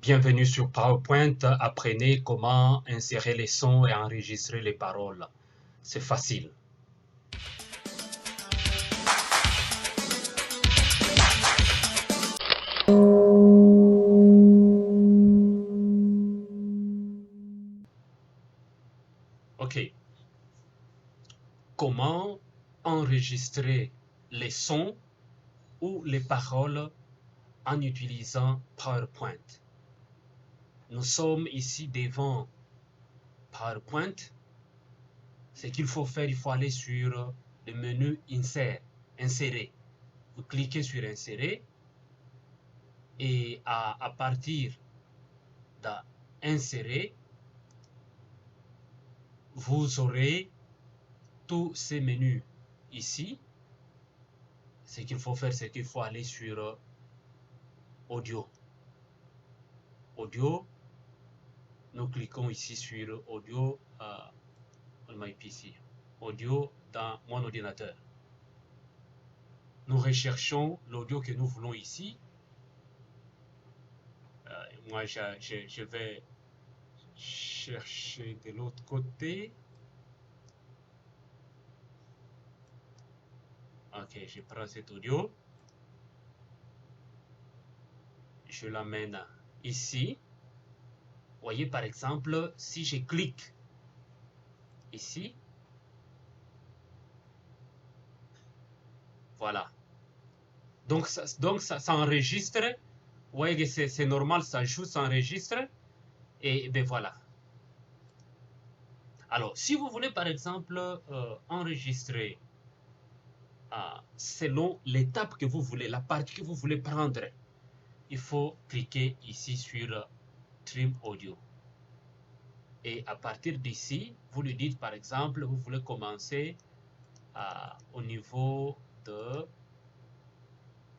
Bienvenue sur PowerPoint. Apprenez comment insérer les sons et enregistrer les paroles. C'est facile. OK. Comment enregistrer les sons ou les paroles en utilisant PowerPoint? Nous sommes ici devant PowerPoint. Ce qu'il faut faire, il faut aller sur le menu Insert, Insérer. Vous cliquez sur Insérer et à partir d'Insérer, vous aurez tous ces menus ici. Ce qu'il faut faire, c'est qu'il faut aller sur Audio. Audio, nous cliquons ici sur Audio on my PC. Audio dans mon ordinateur. Nous recherchons l'audio que nous voulons ici. Moi, je vais chercher de l'autre côté. Ok, je prends cet audio. Je l'amène ici. Vous voyez, par exemple, si je clique ici, voilà. Donc, ça enregistre. Vous voyez que c'est normal, ça joue, ça enregistre. Et ben voilà. Alors, si vous voulez, par exemple, enregistrer selon l'étape que vous voulez, la partie que vous voulez prendre, il faut cliquer ici sur Trim Audio. Et à partir d'ici, vous lui dites, par exemple, vous voulez commencer au niveau de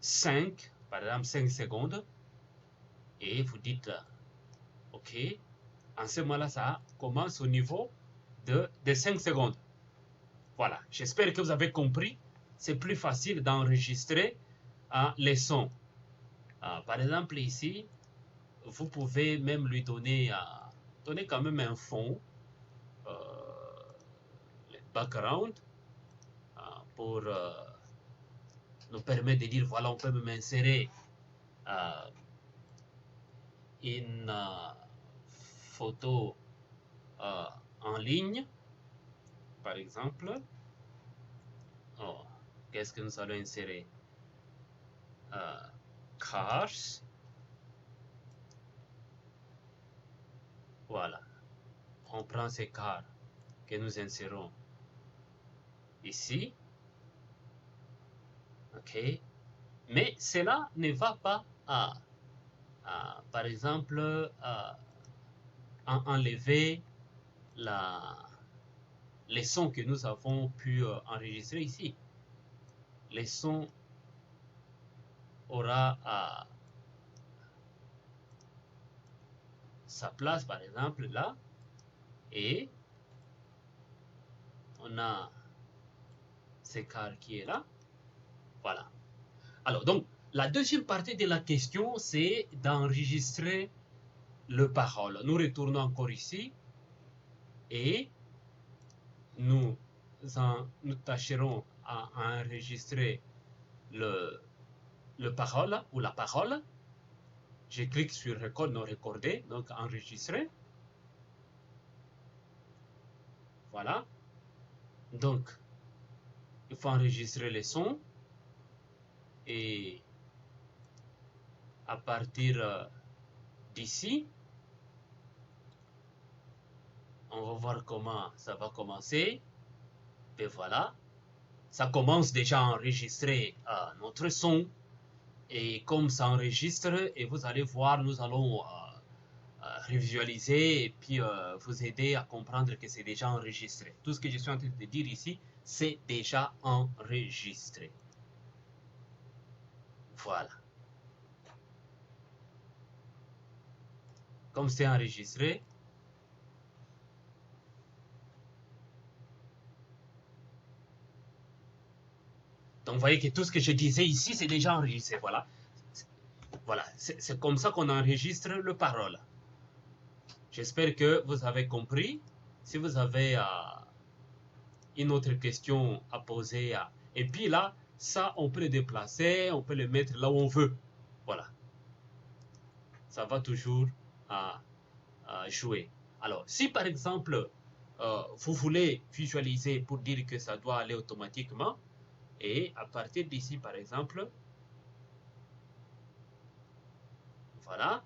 5, par exemple 5 secondes, et vous dites OK. En ce moment-là, ça commence au niveau de 5 secondes. Voilà, j'espère que vous avez compris. C'est plus facile d'enregistrer les sons. Par exemple, ici, vous pouvez même lui donner quand même un fond, le background, pour nous permettre de dire, voilà, on peut même insérer une photo en ligne, par exemple. Oh, qu'est-ce que nous allons insérer? Cars. Voilà. On prend ces cars que nous insérons ici. OK. Mais cela ne va pas par exemple, enlever les sons que nous avons pu enregistrer ici. Les sons aura sa place, par exemple, là. Et on a ce car qui est là. Voilà. Alors, donc, la deuxième partie de la question, c'est d'enregistrer le parole. Nous retournons encore ici et nous tâcherons à enregistrer le parole ou la parole. Je clique sur Record non recordé, donc enregistrer. Voilà. Donc, il faut enregistrer les sons. Et à partir d'ici, on va voir comment ça va commencer. Et voilà. Ça commence déjà à enregistrer notre son. Et comme ça enregistre, et vous allez voir, nous allons revisualiser et puis vous aider à comprendre que c'est déjà enregistré. Tout ce que je suis en train de dire ici, c'est déjà enregistré. Voilà. Comme c'est enregistré, donc vous voyez que tout ce que je disais ici, c'est déjà enregistré. Voilà. Voilà, c'est comme ça qu'on enregistre le parole. J'espère que vous avez compris. Si vous avez une autre question à poser, et puis là, ça, on peut le déplacer, on peut le mettre là où on veut. Voilà. Ça va toujours à jouer. Alors, si par exemple, vous voulez visualiser pour dire que ça doit aller automatiquement, et à partir d'ici, par exemple, voilà.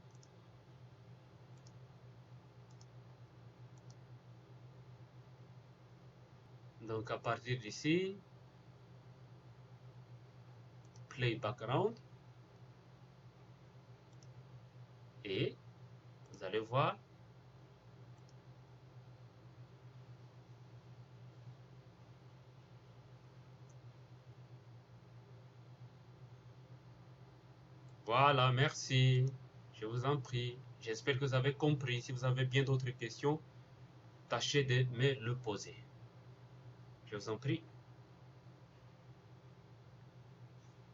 Donc, à partir d'ici, play background, et vous allez voir. Voilà, merci. Je vous en prie. J'espère que vous avez compris. Si vous avez bien d'autres questions, tâchez de me le poser. Je vous en prie.